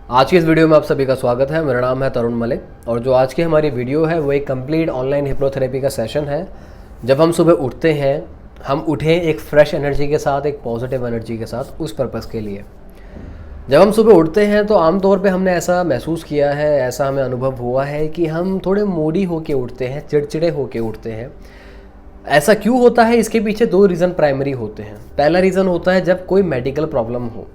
आज की इस वीडियो में आप सभी का स्वागत है। मेरा नाम है तरुण मलिक और जो आज की हमारी वीडियो है वो एक कंप्लीट ऑनलाइन हिप्नोथेरेपी का सेशन है। जब हम सुबह उठते हैं, हम उठें एक फ्रेश एनर्जी के साथ, एक पॉजिटिव एनर्जी के साथ, उस पर्पज़ के लिए। जब हम सुबह उठते हैं तो आमतौर पे हमने ऐसा महसूस किया है, ऐसा हमें अनुभव हुआ है कि हम थोड़े मूडी होके उठते हैं, चिड़चिड़े होके उठते हैं। ऐसा क्यों होता है? इसके पीछे दो रीज़न प्राइमरी होते हैं। पहला रीज़न होता है जब कोई मेडिकल प्रॉब्लम हो,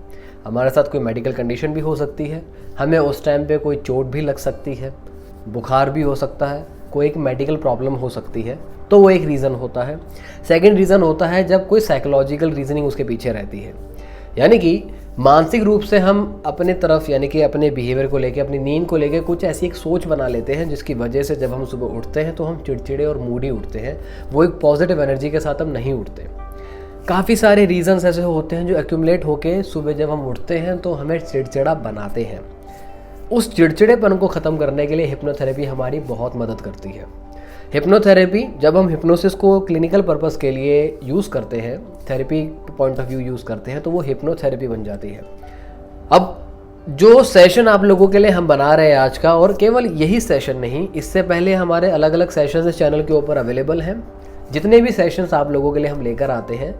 हमारे साथ कोई मेडिकल कंडीशन भी हो सकती है, हमें उस टाइम पे कोई चोट भी लग सकती है, बुखार भी हो सकता है, कोई एक मेडिकल प्रॉब्लम हो सकती है, तो वो एक रीज़न होता है। सेकंड रीज़न होता है जब कोई साइकोलॉजिकल रीजनिंग उसके पीछे रहती है, यानी कि मानसिक रूप से हम अपने तरफ, यानी कि अपने बिहेवियर को लेके, अपनी नींद को लेके कुछ ऐसी एक सोच बना लेते हैं जिसकी वजह से जब हम सुबह उठते हैं तो हम चिड़चिड़े और मूडी उठते हैं, वो एक पॉजिटिव एनर्जी के साथ हम नहीं उठते। काफ़ी सारे रीज़न्स ऐसे होते हैं जो एक्यूमुलेट होके सुबह जब हम उठते हैं तो हमें चिड़चिड़ा बनाते हैं। उस चिड़चिड़ेपन को ख़त्म करने के लिए हिप्नोथेरेपी हमारी बहुत मदद करती है। हिप्नोथेरेपी, जब हम हिप्नोसिस को क्लिनिकल पर्पस के लिए यूज़ करते हैं, therapy point of view use करते हैं, तो वो हिप्नोथेरेपी बन जाती है। अब जो सेशन आप लोगों के लिए हम बना रहे हैं आज का, और केवल यही सेशन नहीं, इससे पहले हमारे अलग अलग सेशंस इस चैनल के ऊपर अवेलेबल हैं। जितने भी सेशंस आप लोगों के लिए हम लेकर आते हैं,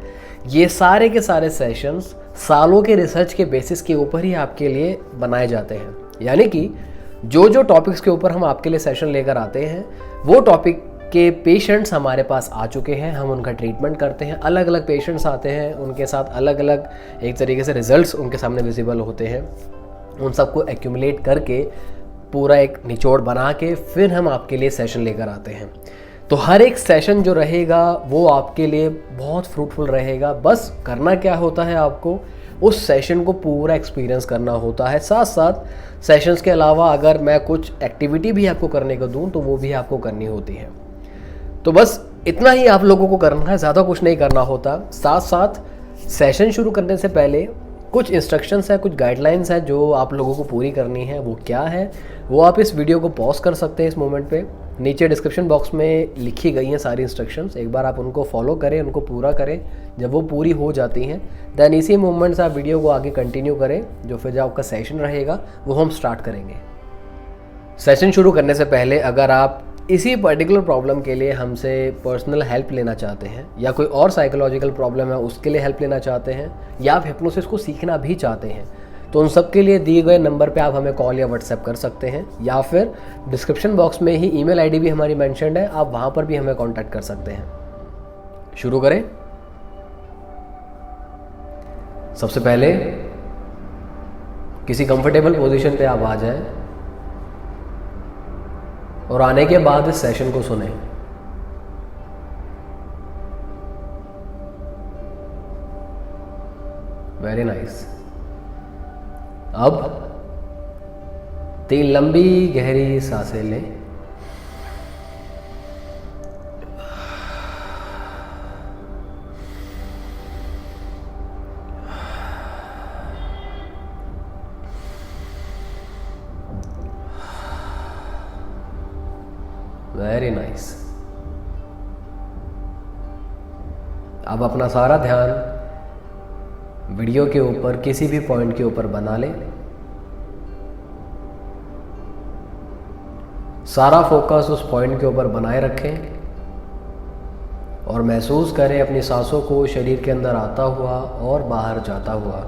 ये सारे के सारे सेशंस सालों के रिसर्च के बेसिस के ऊपर ही आपके लिए बनाए जाते हैं। यानी कि जो जो टॉपिक्स के ऊपर हम आपके लिए सेशन लेकर आते हैं, वो टॉपिक के पेशेंट्स हमारे पास आ चुके हैं, हम उनका ट्रीटमेंट करते हैं। अलग अलग पेशेंट्स आते हैं, उनके साथ अलग अलग एक तरीके से रिजल्ट्स उनके सामने विजिबल होते हैं। उन सबको एक्यूमुलेट करके पूरा एक निचोड़ बना के फिर हम आपके लिए सेशन लेकर आते हैं। तो हर एक सेशन जो रहेगा वो आपके लिए बहुत फ्रूटफुल रहेगा। बस करना क्या होता है, आपको उस सेशन को पूरा एक्सपीरियंस करना होता है। साथ साथ सेशंस के अलावा अगर मैं कुछ एक्टिविटी भी आपको करने को दूं तो वो भी आपको करनी होती है। तो बस इतना ही आप लोगों को करना है, ज़्यादा कुछ नहीं करना होता। साथ साथ सेशन शुरू करने से पहले कुछ इंस्ट्रक्शंस है, कुछ गाइडलाइंस है जो आप लोगों को पूरी करनी है। वो क्या है, वो आप इस वीडियो को पॉज कर सकते हैं इस मोमेंट पे। नीचे डिस्क्रिप्शन बॉक्स में लिखी गई हैं सारी इंस्ट्रक्शंस, एक बार आप उनको फॉलो करें, उनको पूरा करें। जब वो पूरी हो जाती हैं देन इसी मोमेंट से आप वीडियो को आगे कंटिन्यू करें। जो फिर जो आपका सेशन रहेगा वो हम स्टार्ट करेंगे। सेशन शुरू करने से पहले अगर आप इसी पर्टिकुलर प्रॉब्लम के लिए हमसे पर्सनल हेल्प लेना चाहते हैं, या कोई और साइकोलॉजिकल प्रॉब्लम है उसके लिए हेल्प लेना चाहते हैं, या आप हिप्नोसिस को सीखना भी चाहते हैं, तो उन सब के लिए दिए गए नंबर पे आप हमें कॉल या व्हाट्सएप कर सकते हैं, या फिर डिस्क्रिप्शन बॉक्स में ही ईमेल आईडी भी हमारी मेंशन्ड है, आप वहाँ पर भी हमें कांटेक्ट कर सकते हैं। शुरू करें। सबसे पहले किसी कंफर्टेबल पोजीशन पे आप आ जाएं और आने के बाद इस सेशन को सुनें। Very nice. अब 3 लंबी गहरी सांसें लें। Very nice. अब अपना सारा ध्यान वीडियो के ऊपर, किसी भी पॉइंट के ऊपर बना लें। सारा फोकस उस पॉइंट के ऊपर बनाए रखें और महसूस करें अपनी सांसों को शरीर के अंदर आता हुआ और बाहर जाता हुआ।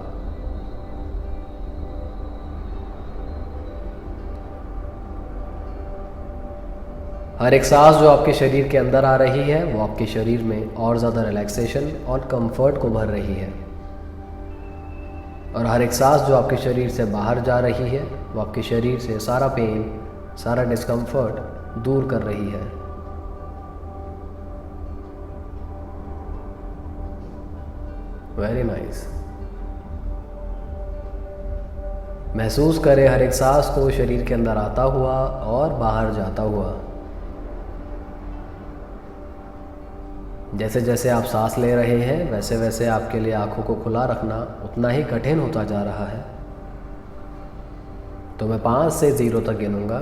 हर एक सांस जो आपके शरीर के अंदर आ रही है वो आपके शरीर में और ज़्यादा रिलैक्सेशन और कंफर्ट को भर रही है, और हर एक सांस जो आपके शरीर से बाहर जा रही है वो आपके शरीर से सारा पेन, सारा डिस्कम्फर्ट दूर कर रही है। Very nice. महसूस करें हर एक सांस को शरीर के अंदर आता हुआ और बाहर जाता हुआ। जैसे जैसे आप सांस ले रहे हैं वैसे वैसे आपके लिए आंखों को खुला रखना उतना ही कठिन होता जा रहा है। तो मैं 5 से 0 तक गिनूंगा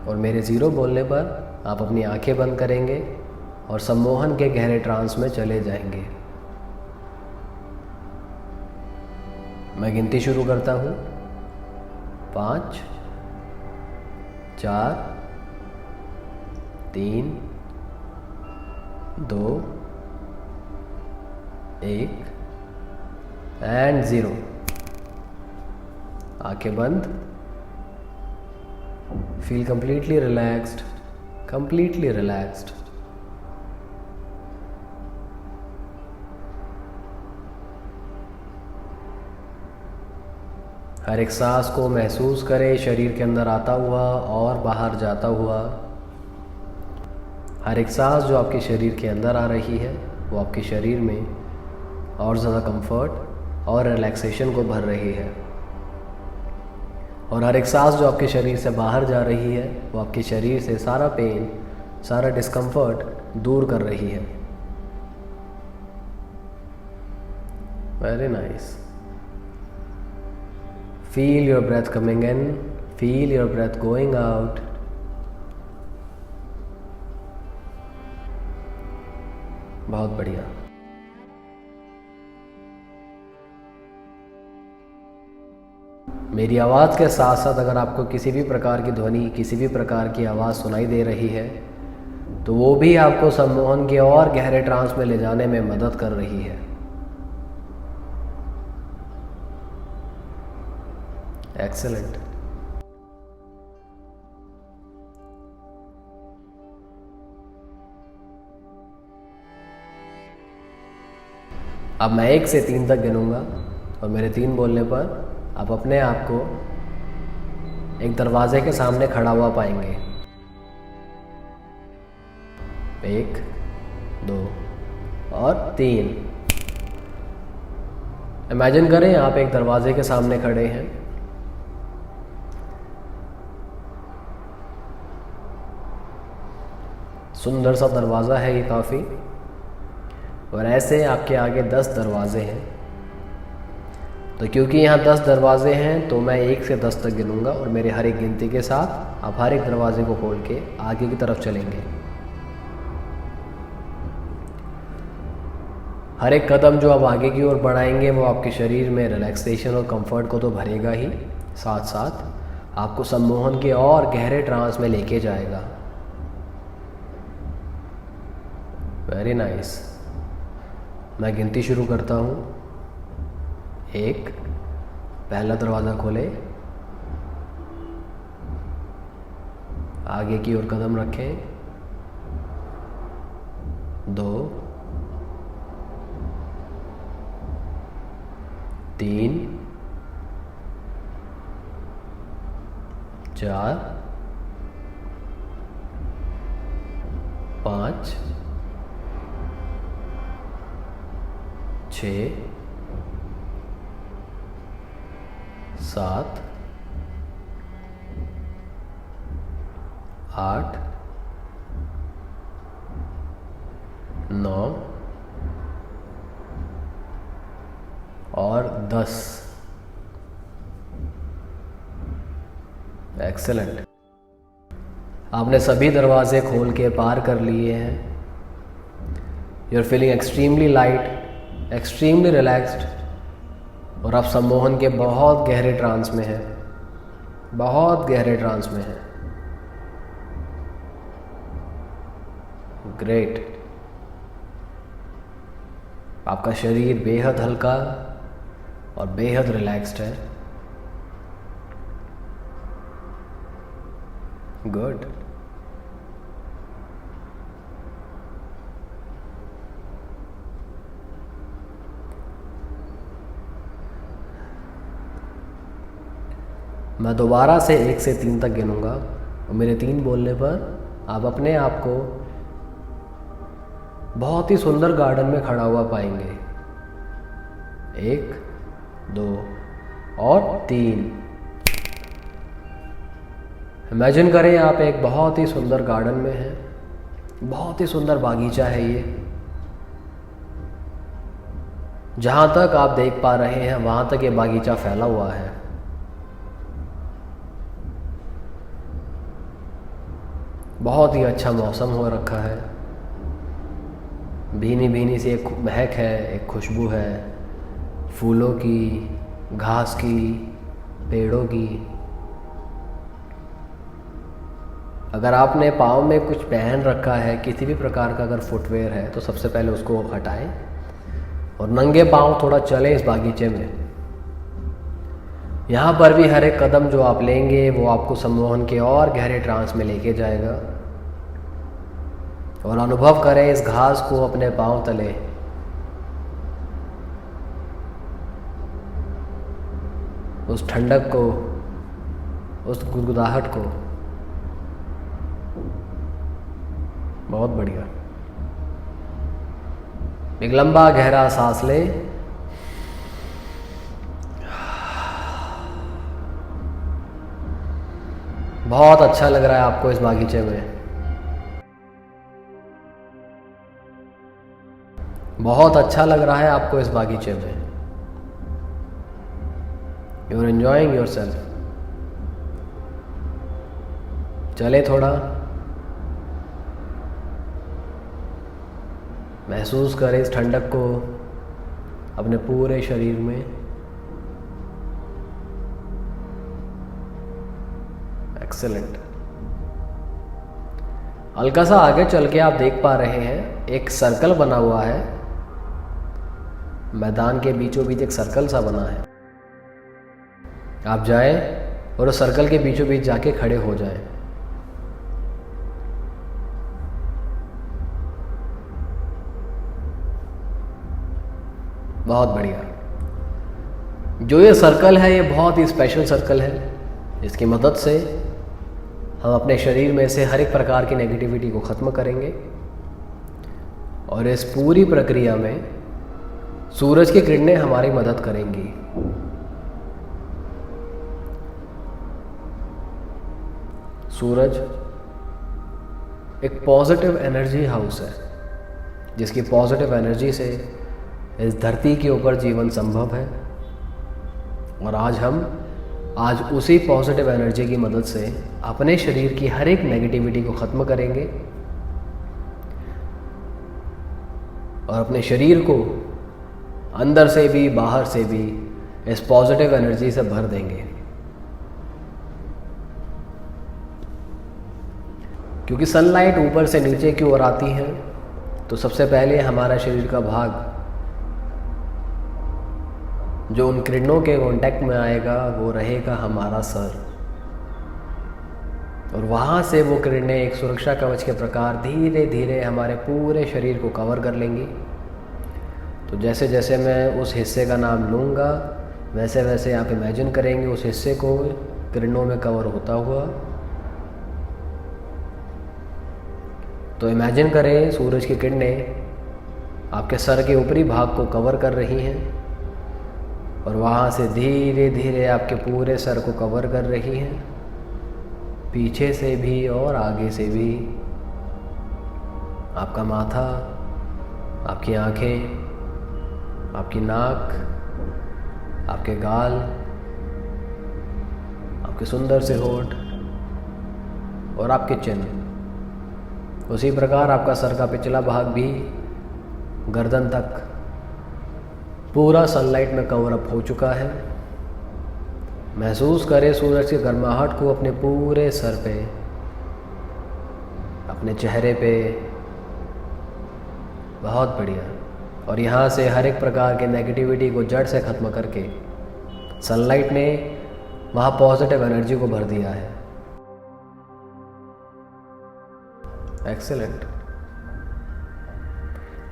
और मेरे 0 बोलने पर आप अपनी आंखें बंद करेंगे और सम्मोहन के गहरे ट्रांस में चले जाएंगे। मैं गिनती शुरू करता हूँ। 5 4 3 2 1 एंड 0। आंखें बंद। Feel completely relaxed, completely relaxed. हर एक सांस को महसूस करें शरीर के अंदर आता हुआ और बाहर जाता हुआ। हर एक सांस जो आपके शरीर के अंदर आ रही है वो आपके शरीर में और ज़्यादा कंफर्ट और रिलैक्सेशन को भर रही है, और हर एक सांस जो आपके शरीर से बाहर जा रही है वो आपके शरीर से सारा पेन, सारा डिस्कम्फर्ट दूर कर रही है। Very nice. Feel your breath coming in, feel your breath going out. बहुत बढ़िया। मेरी आवाज़ के साथ साथ अगर आपको किसी भी प्रकार की ध्वनि, किसी भी प्रकार की आवाज़ सुनाई दे रही है तो वो भी आपको सम्मोहन के और गहरे ट्रांस में ले जाने में मदद कर रही है। एक्सेलेंट। अब मैं 1 से 3 तक गिनूंगा और मेरे 3 बोलने पर आप अपने आप को एक दरवाजे के सामने खड़ा हुआ पाएंगे। 1 2 और 3। इमेजिन करें आप एक दरवाजे के सामने खड़े हैं। सुंदर सा दरवाज़ा है ये काफ़ी, और ऐसे आपके आगे 10 दरवाजे हैं। तो क्योंकि यहाँ 10 दरवाजे हैं तो मैं 1 से 10 तक गिनूंगा और मेरे हर एक गिनती के साथ आप हर एक दरवाजे को खोल के आगे की तरफ चलेंगे। हर एक कदम जो आप आगे की ओर बढ़ाएंगे वो आपके शरीर में रिलैक्सेशन और कंफर्ट को तो भरेगा ही, साथ साथ आपको सम्मोहन के और गहरे ट्रांस में लेके जाएगा। Very nice. मैं गिनती शुरू करता हूँ। 1, पहला दरवाज़ा खोले, आगे की ओर कदम रखें। 2 3 4 5 6 7 8 9 और 10। एक्सेलेंट। आपने सभी दरवाजे खोल के पार कर लिए हैं। You are feeling extremely light, extremely relaxed, और आप सम्मोहन के बहुत गहरे ट्रांस में हैं, बहुत गहरे ट्रांस में हैं। ग्रेट। आपका शरीर बेहद हल्का और बेहद रिलैक्स्ड है। गुड। मैं दोबारा से 1 से 3 तक गिनूंगा और मेरे 3 बोलने पर आप अपने आप को बहुत ही सुंदर गार्डन में खड़ा हुआ पाएंगे। 1 2 और 3। इमेजिन करें आप एक बहुत ही सुंदर गार्डन में हैं, बहुत ही सुंदर बागीचा है ये। जहाँ तक आप देख पा रहे हैं वहाँ तक ये बागीचा फैला हुआ है। बहुत ही अच्छा मौसम हो रखा है। भीनी भीनी सी एक महक है, एक खुशबू है, फूलों की, घास की, पेड़ों की। अगर आपने पाँव में कुछ पहन रखा है, किसी भी प्रकार का अगर फुटवेयर है, तो सबसे पहले उसको हटाएं और नंगे पाँव थोड़ा चलें इस बागीचे में। यहाँ पर भी हर एक कदम जो आप लेंगे वो आपको सम्मोहन के और गहरे ट्रांस में लेके जाएगा। और अनुभव करें इस घास को अपने पाँव तले, उस ठंडक को, उस गुदगुदाहट को। बहुत बढ़िया। एक लंबा गहरा सांस ले। बहुत अच्छा लग रहा है आपको इस बागीचे में, बहुत अच्छा लग रहा है आपको इस बागीचे में। You are enjoying yourself. चले थोड़ा, महसूस करें इस ठंडक को अपने पूरे शरीर में। एक्सेलेंट। हल्का सा आगे चल के आप देख पा रहे हैं एक सर्कल बना हुआ है, मैदान के बीचों बीच एक सर्कल सा बना है। आप जाएं और उस सर्कल के बीचों बीच जाके खड़े हो जाएं। बहुत बढ़िया। जो ये सर्कल है, ये बहुत ही स्पेशल सर्कल है। इसकी मदद से हम अपने शरीर में से हर एक प्रकार की नेगेटिविटी को ख़त्म करेंगे। और इस पूरी प्रक्रिया में सूरज की किरणें हमारी मदद करेंगी। सूरज एक पॉजिटिव एनर्जी हाउस है, जिसकी पॉजिटिव एनर्जी से इस धरती के ऊपर जीवन संभव है। और आज उसी पॉजिटिव एनर्जी की मदद से अपने शरीर की हर एक नेगेटिविटी को ख़त्म करेंगे और अपने शरीर को अंदर से भी बाहर से भी इस पॉजिटिव एनर्जी से भर देंगे। क्योंकि सनलाइट ऊपर से नीचे की ओर आती है, तो सबसे पहले हमारा शरीर का भाग जो उन किरणों के कांटेक्ट में आएगा वो रहेगा हमारा सर। और वहाँ से वो किरणें एक सुरक्षा कवच के प्रकार धीरे धीरे हमारे पूरे शरीर को कवर कर लेंगी। तो जैसे जैसे मैं उस हिस्से का नाम लूँगा, वैसे वैसे आप इमेजिन करेंगे उस हिस्से को किरणों में कवर होता हुआ। तो इमेजिन करें सूरज की किरणें आपके सर के ऊपरी भाग को कवर कर रही हैं और वहाँ से धीरे धीरे आपके पूरे सर को कवर कर रही हैं, पीछे से भी और आगे से भी। आपका माथा, आपकी आँखें, आपकी नाक, आपके गाल, आपके सुंदर से होंठ और आपके चिन्ह। उसी प्रकार आपका सर का पिछला भाग भी गर्दन तक पूरा सनलाइट में कवर अप हो चुका है। महसूस करें सूरज की गर्माहट को अपने पूरे सर पे, अपने चेहरे पे। बहुत बढ़िया। और यहाँ से हर एक प्रकार के नेगेटिविटी को जड़ से ख़त्म करके सनलाइट ने वहाँ पॉजिटिव एनर्जी को भर दिया है। एक्सेलेंट।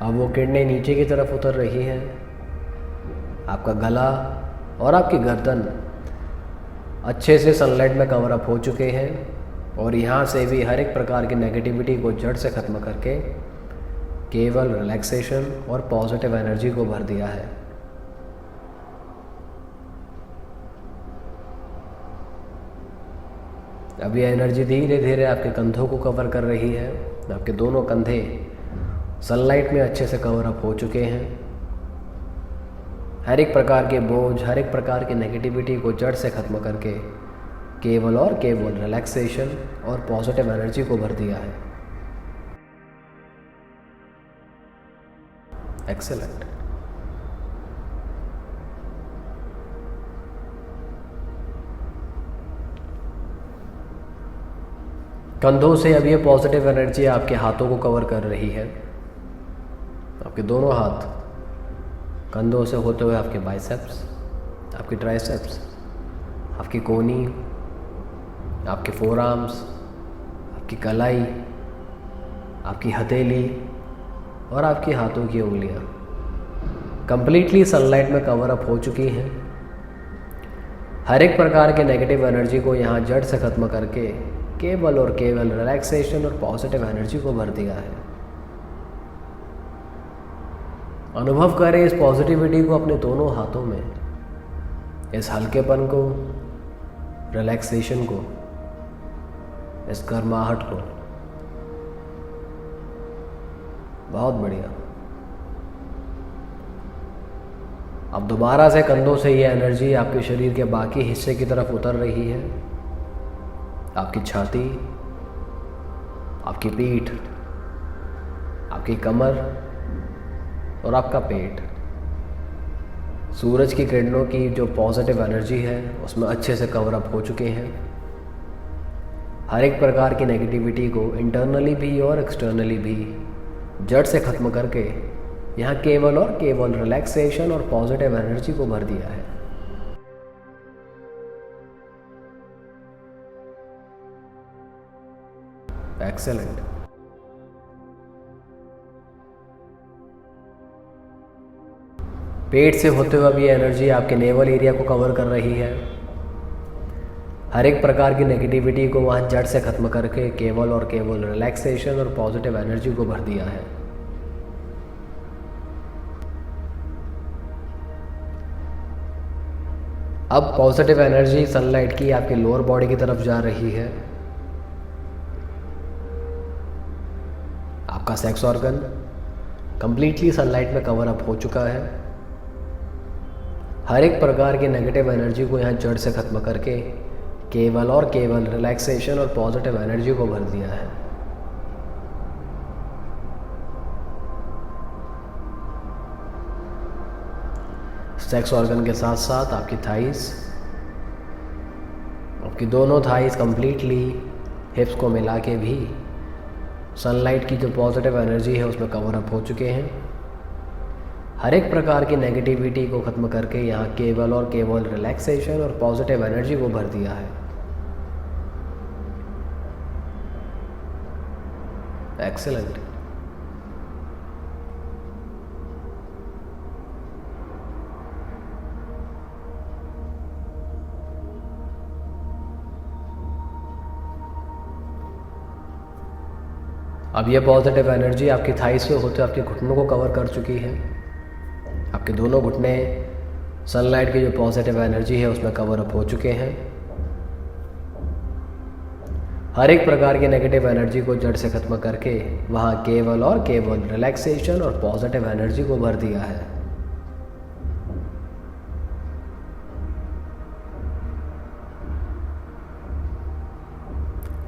अब वो किरणें नीचे की तरफ उतर रही हैं। आपका गला और आपकी गर्दन अच्छे से सनलाइट में कवर अप हो चुके हैं और यहाँ से भी हर एक प्रकार की नेगेटिविटी को जड़ से ख़त्म करके केवल रिलैक्सेशन और पॉजिटिव एनर्जी को भर दिया है। अब ये एनर्जी धीरे धीरे आपके कंधों को कवर कर रही है। आपके दोनों कंधे सनलाइट में अच्छे से कवर अप हो चुके हैं। हर एक प्रकार के बोझ, हर एक प्रकार की नेगेटिविटी को जड़ से ख़त्म करके केवल और केवल रिलैक्सेशन और पॉजिटिव एनर्जी को भर दिया है। एक्सेलेंट। कंधों से अब ये पॉजिटिव एनर्जी आपके हाथों को कवर कर रही है। आपके दोनों हाथ कंधों से होते हुए आपके बाइसेप्स, आपके ट्राइसेप्स, आपकी कोहनी, आपके फोरआर्म्स, आपकी कलाई, आपकी हथेली और आपकी हाथों की उंगलियां कंप्लीटली सनलाइट में कवर अप हो चुकी हैं। हर एक प्रकार के नेगेटिव एनर्जी को यहाँ जड़ से ख़त्म करके केवल और केवल रिलैक्सेशन और पॉजिटिव एनर्जी को भर दिया है। अनुभव करें इस पॉजिटिविटी को अपने दोनों हाथों में, इस हल्केपन को, रिलैक्सेशन को, इस गर्माहट को। बहुत बढ़िया। अब दोबारा से कंधों से ये एनर्जी आपके शरीर के बाकी हिस्से की तरफ उतर रही है। आपकी छाती, आपकी पीठ, आपकी कमर और आपका पेट। सूरज की किरणों की जो पॉजिटिव एनर्जी है उसमें अच्छे से कवर अप हो चुके हैं। हर एक प्रकार की नेगेटिविटी को इंटरनली भी और एक्सटर्नली भी जड़ से ख़त्म करके यहाँ केवल और केवल रिलैक्सेशन और पॉजिटिव एनर्जी को भर दिया है। एक्सेलेंट। पेट से होते हुए अब ये एनर्जी आपके नेवल एरिया को कवर कर रही है। हर एक प्रकार की नेगेटिविटी को वहाँ जड़ से ख़त्म करके केवल और केवल रिलैक्सेशन और पॉजिटिव एनर्जी को भर दिया है। अब पॉजिटिव एनर्जी सनलाइट की आपकी लोअर बॉडी की तरफ जा रही है। आपका सेक्स ऑर्गन कंप्लीटली सनलाइट में कवर अप हो चुका है। हर एक प्रकार की नेगेटिव एनर्जी को यहाँ जड़ से ख़त्म करके केवल और केवल रिलैक्सेशन और पॉजिटिव एनर्जी को भर दिया है। सेक्स ऑर्गन के साथ साथ आपकी थाइस, आपकी दोनों थाइस कंप्लीटली हिप्स को मिला के भी सनलाइट की जो पॉजिटिव एनर्जी है उसमें कवर अप हो चुके हैं। हर एक प्रकार की नेगेटिविटी को ख़त्म करके यहाँ केवल और केवल रिलैक्सेशन और पॉजिटिव एनर्जी को भर दिया है। एक्सेलेंट। अब ये पॉजिटिव एनर्जी आपकी थाइस से होते आपके घुटनों को कवर कर चुकी है। आपके दोनों घुटने सनलाइट की जो पॉजिटिव एनर्जी है उसमें कवर अप हो चुके हैं। हर एक प्रकार की नेगेटिव एनर्जी को जड़ से ख़त्म करके वहाँ केवल और केवल रिलैक्सेशन और पॉजिटिव एनर्जी को भर दिया है।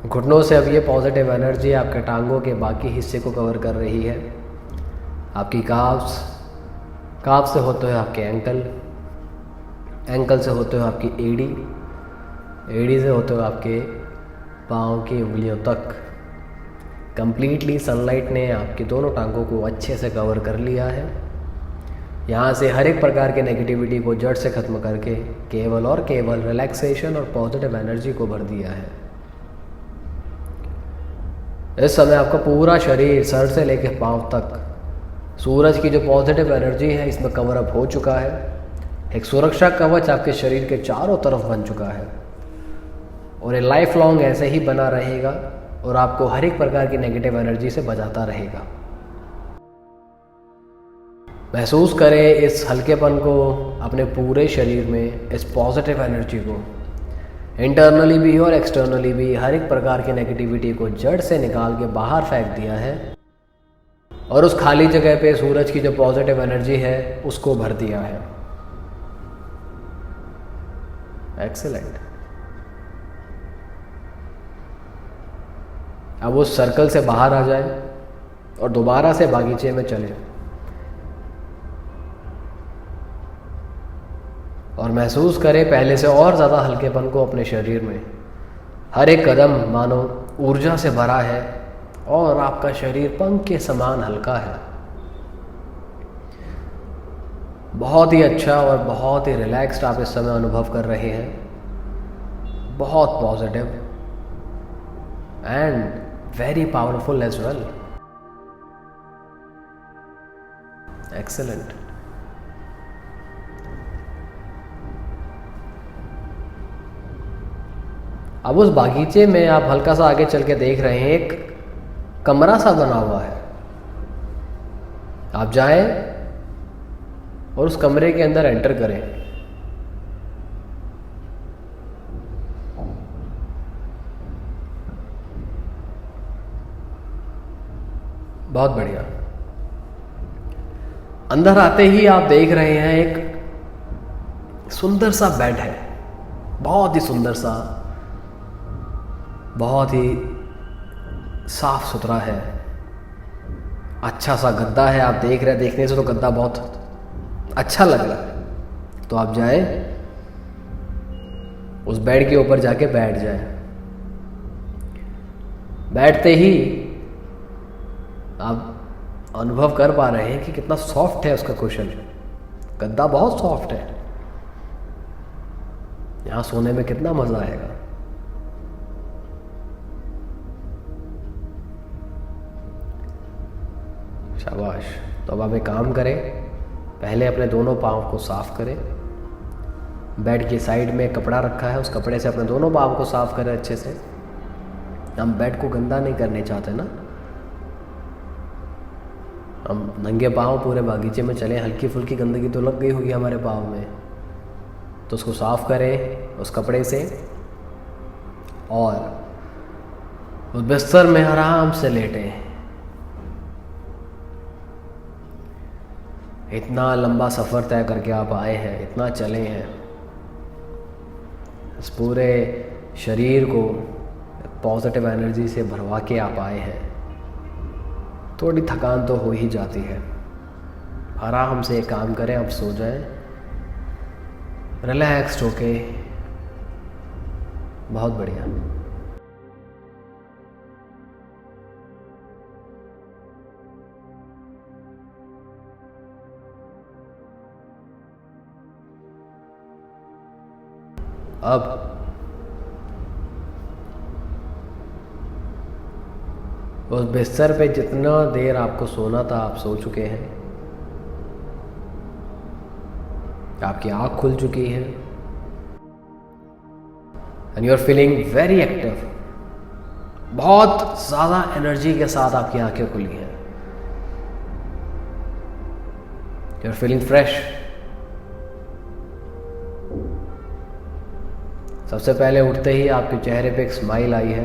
घुटनों से अब ये पॉजिटिव एनर्जी आपके टांगों के बाकी हिस्से को कवर कर रही है। आपकी काफ्स, काफ से होते हुए आपके एंकल, एंकल से होते हुए आपकी एडी, एडी से होते हुए आपके पाँव की उंगलियों तक कंप्लीटली सनलाइट ने आपकी दोनों टांगों को अच्छे से कवर कर लिया है। यहाँ से हर एक प्रकार के नेगेटिविटी को जड़ से ख़त्म करके केवल और केवल रिलैक्सेशन और पॉजिटिव एनर्जी को भर दिया है। इस समय आपका पूरा शरीर सर से लेकर पांव तक सूरज की जो पॉजिटिव एनर्जी है इसमें कवर अप हो चुका है। एक सुरक्षा कवच आपके शरीर के चारों तरफ बन चुका है और ये लाइफ लॉन्ग ऐसे ही बना रहेगा और आपको हर एक प्रकार की नेगेटिव एनर्जी से बचाता रहेगा। महसूस करें इस हल्केपन को अपने पूरे शरीर में, इस पॉजिटिव एनर्जी को इंटरनली भी और एक्सटर्नली भी हर एक प्रकार की नेगेटिविटी को जड़ से निकाल के बाहर फेंक दिया है और उस खाली जगह पे सूरज की जो पॉजिटिव एनर्जी है उसको भर दिया है। एक्सीलेंट। अब उस सर्कल से बाहर आ जाए और दोबारा से बागीचे में चले और महसूस करें पहले से और ज़्यादा हल्केपन को अपने शरीर में। हर एक कदम मानो ऊर्जा से भरा है और आपका शरीर पंख के समान हल्का है। बहुत ही अच्छा और बहुत ही रिलैक्स्ड आप इस समय अनुभव कर रहे हैं। बहुत positive and very powerful as well. Excellent. अब उस बागीचे में आप हल्का सा आगे चल के देख रहे हैं, एक कमरा सा बना हुआ है। आप जाएं और उस कमरे के अंदर एंटर करें। बहुत बढ़िया। अंदर आते ही आप देख रहे हैं एक सुंदर सा बेड है, बहुत ही सुंदर सा, बहुत ही साफ सुथरा है। अच्छा सा गद्दा है, आप देख रहे हैं, देखने से तो गद्दा बहुत अच्छा लग रहा है। तो आप जाए उस बेड के ऊपर जाके बैठ जाए। बैठते ही आप अनुभव कर पा रहे हैं कि कितना सॉफ्ट है उसका कुशन। गद्दा बहुत सॉफ्ट है, यहां सोने में कितना मजा आएगा। शाबाश। तो अब आप एक काम करें, पहले अपने दोनों पाँव को साफ करें। बेड की साइड में कपड़ा रखा है, उस कपड़े से अपने दोनों पाँव को साफ करें अच्छे से। हम बेड को गंदा नहीं करने चाहते ना, हम नंगे पाँव पूरे बागीचे में चले। हल्की फुल्की गंदगी तो लग गई होगी हमारे पाँव में, तो उसको साफ करें उस कपड़े से और उस बिस्तर में आराम से लेटें। इतना लंबा सफ़र तय करके आप आए हैं, इतना चले हैं, इस पूरे शरीर को पॉजिटिव एनर्जी से भरवा के आप आए हैं। थोड़ी थकान तो हो ही जाती है। आराम से एक काम करें, आप सो जाएं रिलैक्स्ड होके। बहुत बढ़िया। अब उस बिस्तर पे जितना देर आपको सोना था आप सो चुके हैं। आपकी आँख खुल चुकी है and you are feeling very active. बहुत ज़्यादा एनर्जी के साथ आपकी आंखें खुली हैं। You are feeling fresh. सबसे पहले उठते ही आपके चेहरे पे एक स्माइल आई है।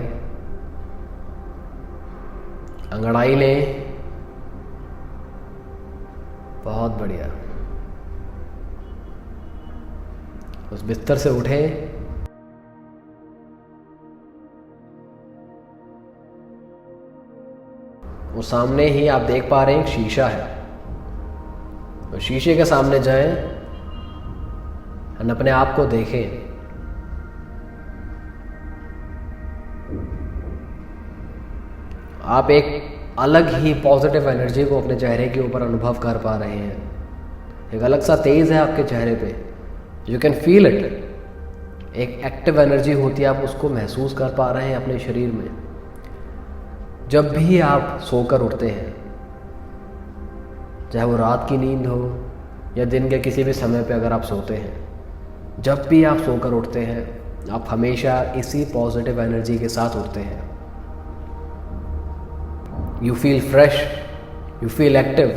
अंगड़ाई लें। बहुत बढ़िया। उस बिस्तर से उठे, वो सामने ही आप देख पा रहे हैं एक शीशा है। तो शीशे के सामने जाएं और अपने आप को देखें। आप एक अलग ही पॉजिटिव एनर्जी को अपने चेहरे के ऊपर अनुभव कर पा रहे हैं। एक अलग सा तेज है आपके चेहरे पे, यू कैन फील इट। एक एक्टिव एनर्जी होती है, आप उसको महसूस कर पा रहे हैं अपने शरीर में। जब भी आप सोकर उठते हैं, चाहे वो रात की नींद हो या दिन के किसी भी समय पे अगर आप सोते हैं, जब भी आप सोकर उठते हैं आप हमेशा इसी पॉजिटिव एनर्जी के साथ उठते हैं। You feel fresh, you feel active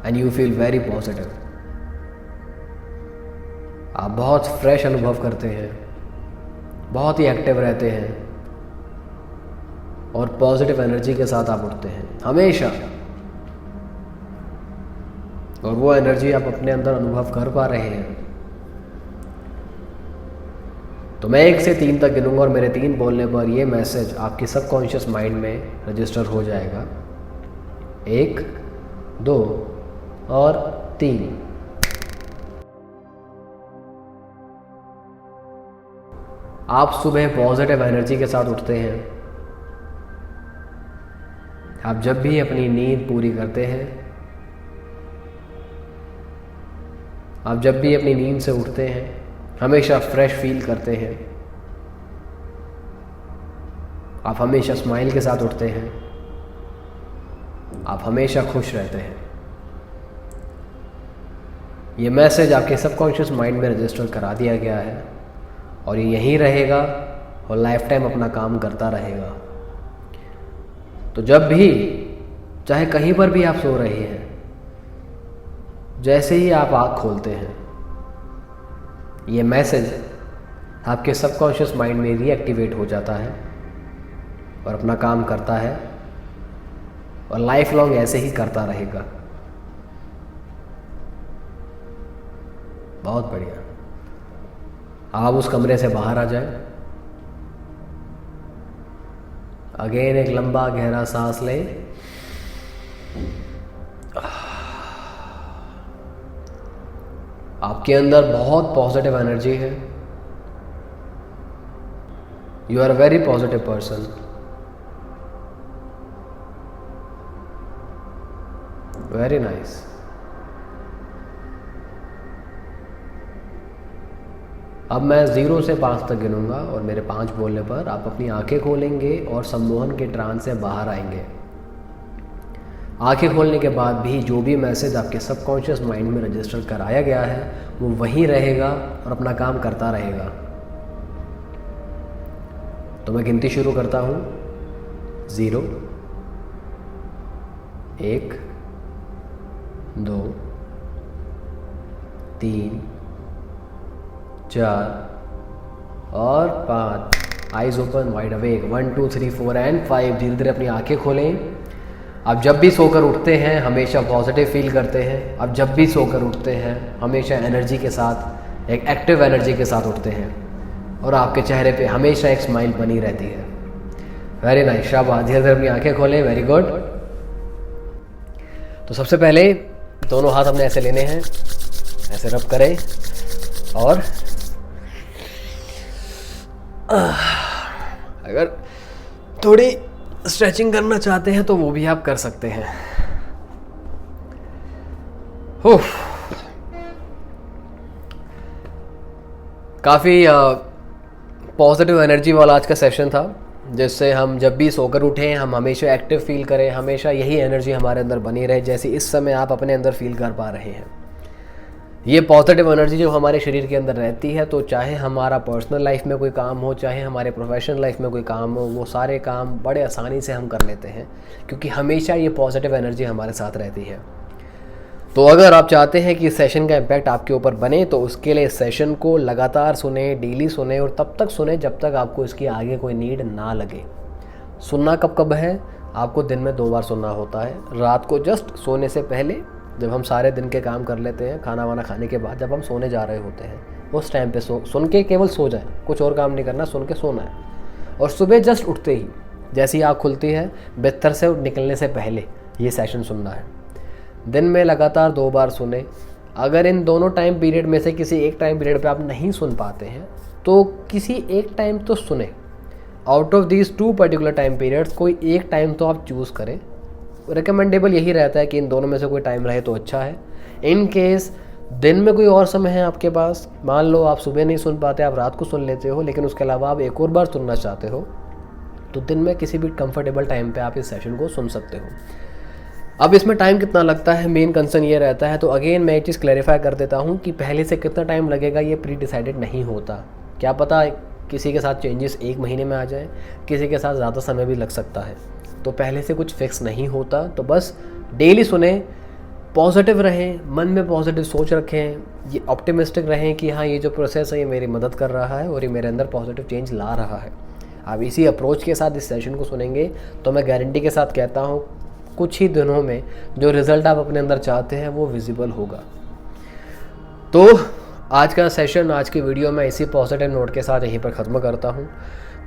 and you feel very positive. आप बहुत फ्रेश अनुभव करते हैं, बहुत ही एक्टिव रहते हैं और पॉजिटिव एनर्जी के साथ आप उठते हैं हमेशा। और वो एनर्जी आप अपने अंदर अनुभव कर पा रहे हैं। तो मैं 1 से 3 तक गिनूंगा और मेरे 3 बोलने पर ये मैसेज आपकी सबकॉन्शियस माइंड में रजिस्टर हो जाएगा। 1, 2 और 3। आप सुबह पॉजिटिव एनर्जी के साथ उठते हैं, आप जब भी अपनी नींद पूरी करते हैं, आप जब भी अपनी नींद से उठते हैं, हमेशा फ्रेश फील करते हैं, आप हमेशा स्माइल के साथ उठते हैं, आप हमेशा खुश रहते हैं। ये मैसेज आपके सबकॉन्शियस माइंड में रजिस्टर करा दिया गया है और ये यहीं रहेगा और लाइफ टाइम अपना काम करता रहेगा। तो जब भी, चाहे कहीं पर भी आप सो रहे हैं, जैसे ही आप आँख खोलते हैं, ये मैसेज आपके सबकॉन्शियस माइंड में रीएक्टिवेट हो जाता है और अपना काम करता है और लाइफ लॉन्ग ऐसे ही करता रहेगा। बहुत बढ़िया। आप उस कमरे से बाहर आ जाए। अगेन एक लंबा गहरा सांस लें। आपके अंदर बहुत पॉजिटिव एनर्जी है। You are a very positive person. Very nice. अब मैं 0 से 5 तक गिनूंगा और मेरे 5 बोलने पर आप अपनी आंखें खोलेंगे और सम्मोहन के ट्रांस से बाहर आएंगे। आंखें खोलने के बाद भी जो भी मैसेज आपके सबकॉन्शियस माइंड में रजिस्टर कराया गया है वो वहीं रहेगा और अपना काम करता रहेगा। तो मैं गिनती शुरू करता हूँ। 0, 1, 2, 3, 4 और 5। Eyes open, wide awake. 1, 2, 3, 4 and 5। धीरे धीरे अपनी आंखें खोलें। आप जब भी सोकर उठते हैं हमेशा पॉजिटिव फील करते हैं। आप जब भी सोकर उठते हैं हमेशा एनर्जी के साथ, एक एक्टिव एनर्जी के साथ उठते हैं और आपके चेहरे पे हमेशा एक स्माइल बनी रहती है। वेरी नाइस, शाबाश। धीरे धीरे अपनी आंखें खोलें। Very good. तो सबसे पहले दोनों हाथ अपने ऐसे लेने हैं, ऐसे रब करें और अगर थोड़ी स्ट्रेचिंग करना चाहते हैं तो वो भी आप कर सकते हैं। काफ़ी पॉजिटिव एनर्जी वाला आज का सेशन था, जिससे हम जब भी सोकर उठें हम हमेशा एक्टिव फील करें, हमेशा यही एनर्जी हमारे अंदर बनी रहे जैसे इस समय आप अपने अंदर फील कर पा रहे हैं। ये पॉजिटिव एनर्जी जो हमारे शरीर के अंदर रहती है, तो चाहे हमारा पर्सनल लाइफ में कोई काम हो, चाहे हमारे प्रोफेशनल लाइफ में कोई काम हो, वो सारे काम बड़े आसानी से हम कर लेते हैं क्योंकि हमेशा ये पॉजिटिव एनर्जी हमारे साथ रहती है। तो अगर आप चाहते हैं कि इस सेशन का इम्पैक्ट आपके ऊपर बने तो उसके लिए इस सेशन को लगातार सुने, डेली सुने और तब तक सुने जब तक आपको इसकी आगे कोई नीड ना लगे। सुनना कब कब है? आपको दिन में 2 बार सुनना होता है। रात को जस्ट सोने से पहले, जब हम सारे दिन के काम कर लेते हैं, खाना वाना खाने के बाद जब हम सोने जा रहे होते हैं, उस टाइम पे सुन के केवल सो जाए, कुछ और काम नहीं करना, सुन के सोना है। और सुबह जस्ट उठते ही, जैसी आँख खुलती है, बिस्तर से निकलने से पहले ये सेशन सुनना है। दिन में लगातार 2 बार सुने। अगर इन दोनों टाइम पीरियड में से किसी एक टाइम पीरियड पे आप नहीं सुन पाते हैं तो किसी एक टाइम तो सुने। Out of these 2 particular time periods कोई एक टाइम तो आप चूज़ करें। रिकमेंडेबल यही रहता है कि इन दोनों में से कोई टाइम रहे तो अच्छा है। इन केस दिन में कोई और समय है आपके पास, मान लो आप सुबह नहीं सुन पाते, आप रात को सुन लेते हो, लेकिन उसके अलावा आप एक और बार सुनना चाहते हो, तो दिन में किसी भी कंफर्टेबल टाइम पे आप इस सेशन को सुन सकते हो। अब इसमें टाइम कितना लगता है, मेन कंसर्न ये रहता है। तो अगेन मैं एक चीज़ क्लैरिफाई कर देता हूँ कि पहले से कितना टाइम लगेगा ये प्री डिसाइडेड नहीं होता। क्या पता किसी के साथ चेंजेस 1 महीने में आ जाए, किसी के साथ ज़्यादा समय भी लग सकता है। तो पहले से कुछ फिक्स नहीं होता। तो बस डेली सुने, पॉजिटिव रहें, मन में पॉजिटिव सोच रखें, ये ऑप्टिमिस्टिक रहें कि हाँ, ये जो प्रोसेस है ये मेरी मदद कर रहा है और ये मेरे अंदर पॉजिटिव चेंज ला रहा है। आप इसी अप्रोच के साथ इस सेशन को सुनेंगे तो मैं गारंटी के साथ कहता हूँ कुछ ही दिनों में जो रिज़ल्ट आप अपने अंदर चाहते हैं वो विजिबल होगा। तो आज का सेशन, आज की वीडियो मैं इसी पॉजिटिव नोट के साथ यहीं पर ख़त्म करता हूँ।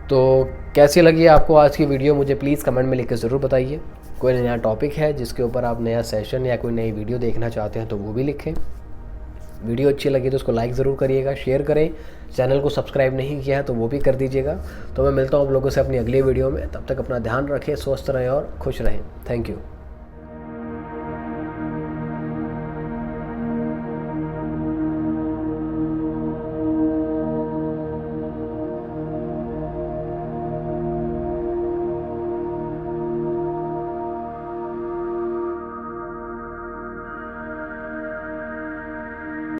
तो कैसी लगी आपको आज की वीडियो, मुझे प्लीज़ कमेंट में लिख के ज़रूर बताइए। कोई नया टॉपिक है जिसके ऊपर आप नया सेशन या कोई नई वीडियो देखना चाहते हैं तो वो भी लिखें। वीडियो अच्छी लगी तो उसको लाइक ज़रूर करिएगा, शेयर करें। चैनल को सब्सक्राइब नहीं किया है तो वो भी कर दीजिएगा। तो मैं मिलता हूँ आप लोगों से अपनी अगली वीडियो में। तब तक अपना ध्यान रखें, स्वस्थ रहें और खुश रहें। Thank you.